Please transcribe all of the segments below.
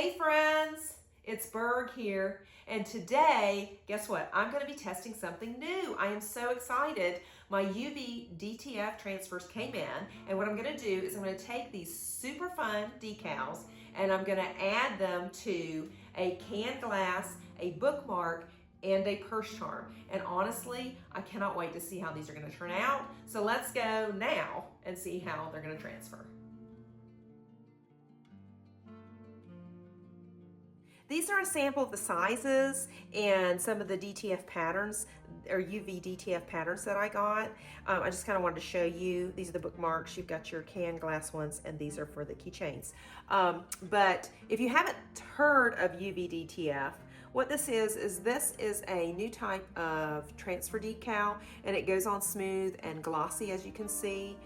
Hey friends, it's Birg here, and today, guess what? I'm going to be testing something new. I am so excited. My UV DTF transfers came in, and what I'm going to do is I'm going to take these super fun decals and I'm going to add them to a canned glass, a bookmark, and a purse charm. And honestly, I cannot wait to see how these are going to turn out. So let's go now and see how they're going to transfer. These are a sample of the sizes and some of the DTF patterns or UV DTF patterns that I got. I just kind of wanted to show you. These are the bookmarks. You've got your canned glass ones, and these are for the keychains. But if you haven't heard of UV DTF, what this is a new type of transfer decal, and it goes on smooth and glossy, as you can see.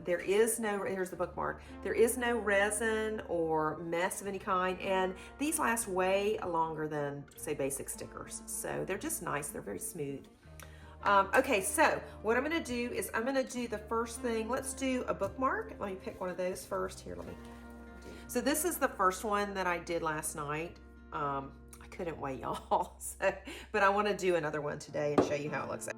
There is no, here's the bookmark, there is no resin or mess of any kind, and these last way longer than, say, basic stickers. So they're just nice, they're very smooth. Okay, so what I'm gonna do is I'm gonna do the first thing. Let's do a bookmark. Let me pick one of those first. Here, let me do. So this is the first one that I did last night. I couldn't wait, y'all. So, but I wanna do another one today and show you how it looks.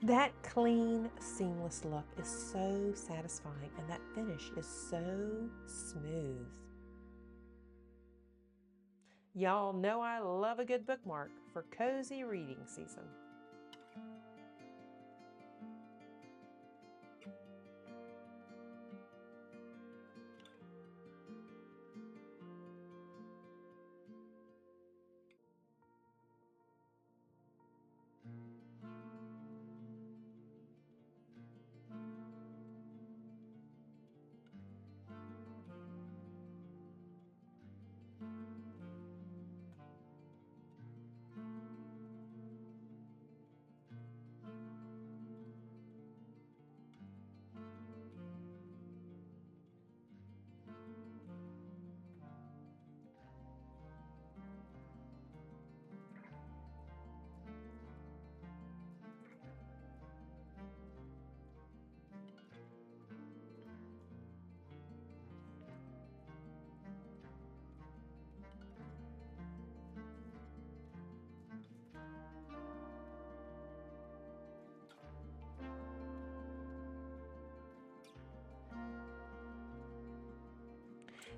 That clean, seamless look is so satisfying, and that finish is so smooth. Y'all know I love a good bookmark for cozy reading season.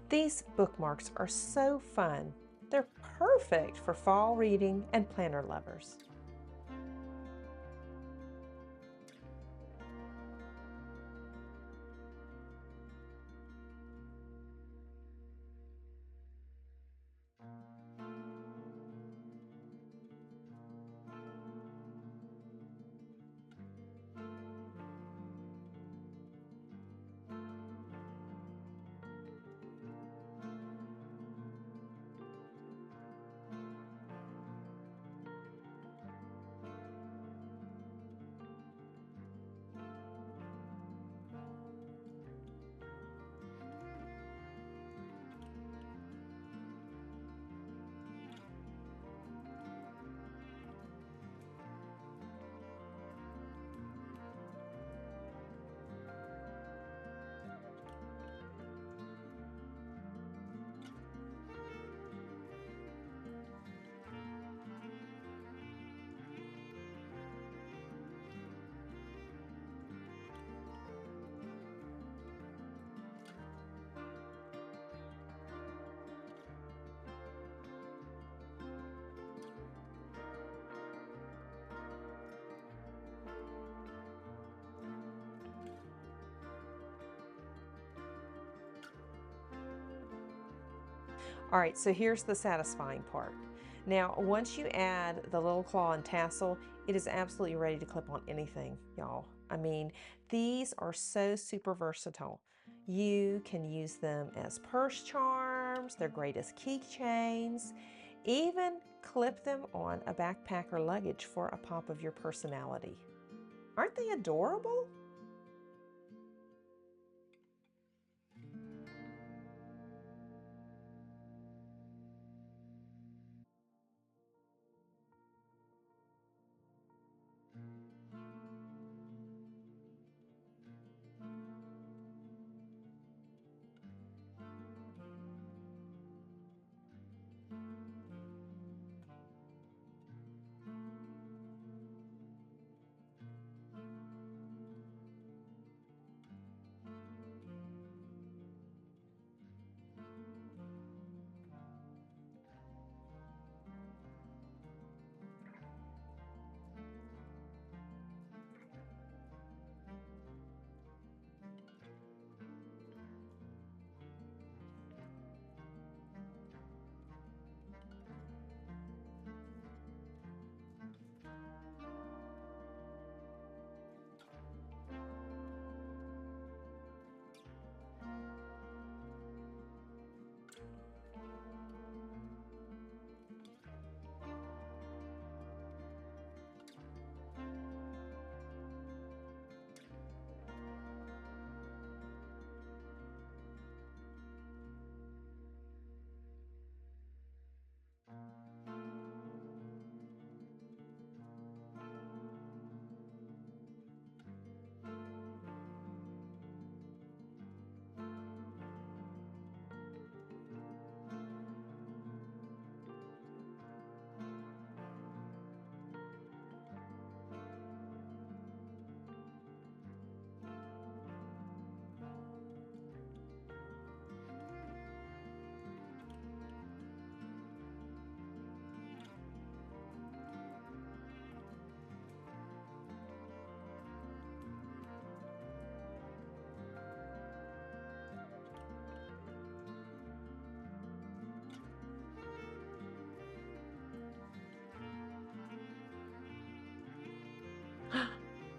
These bookmarks are so fun. They're perfect for fall reading and planner lovers. All right, so here's the satisfying part. Now, once you add the little claw and tassel, it is absolutely ready to clip on anything, y'all. I mean, these are so super versatile. You can use them as purse charms, they're great as keychains, even clip them on a backpack or luggage for a pop of your personality. Aren't they adorable?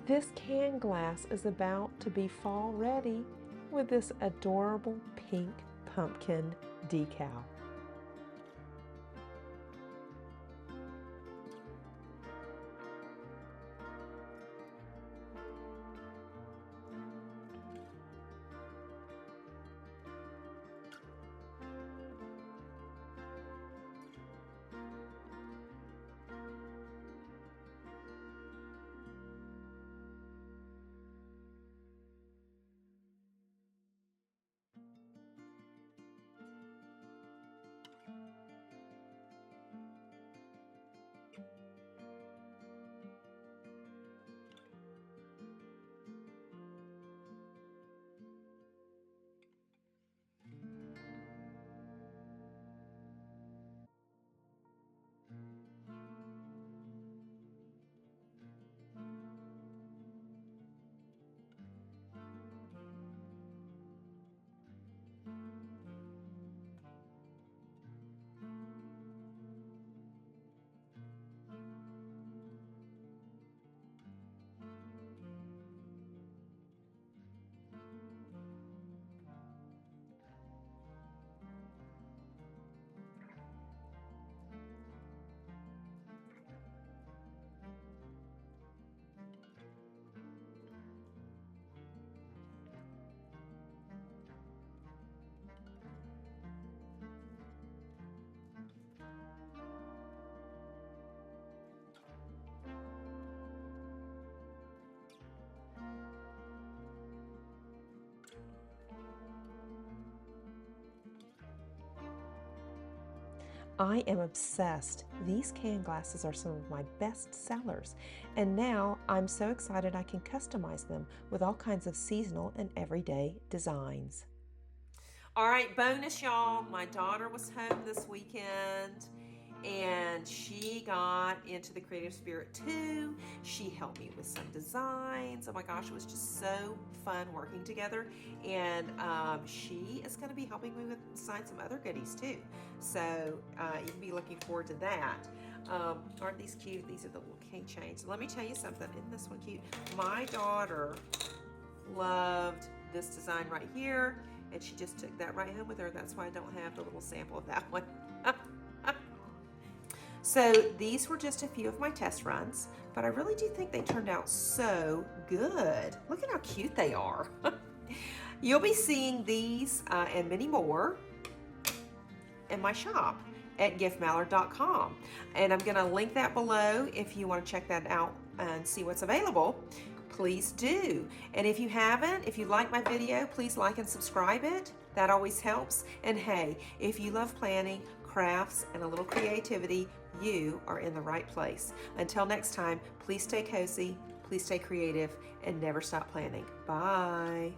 This can glass is about to be fall ready with this adorable pink pumpkin decal. I am obsessed. These can glasses are some of my best sellers, and now I'm so excited I can customize them with all kinds of seasonal and everyday designs. All right, bonus, y'all. My daughter was home this weekend, and and she got into the creative spirit too. She helped me with some designs. Oh my gosh, it was just so fun working together. And she is going to be helping me with design some other goodies too. So you can be looking forward to that. Aren't these cute? These are the little keychains. Let me tell you something. Isn't this one cute? My daughter loved this design right here, and she just took that right home with her. That's why I don't have the little sample of that one. So these were just a few of my test runs, but I really do think they turned out so good. Look at how cute they are. You'll be seeing these and many more in my shop at giftmallard.com, and I'm going to link that below if you want to check that out and see what's available. Please do. And if you haven't, if you like my video, please like and subscribe it. That always helps. And hey, if you love planning, crafts, and a little creativity, you are in the right place. Until next time, please stay cozy, please stay creative, and never stop planning. Bye.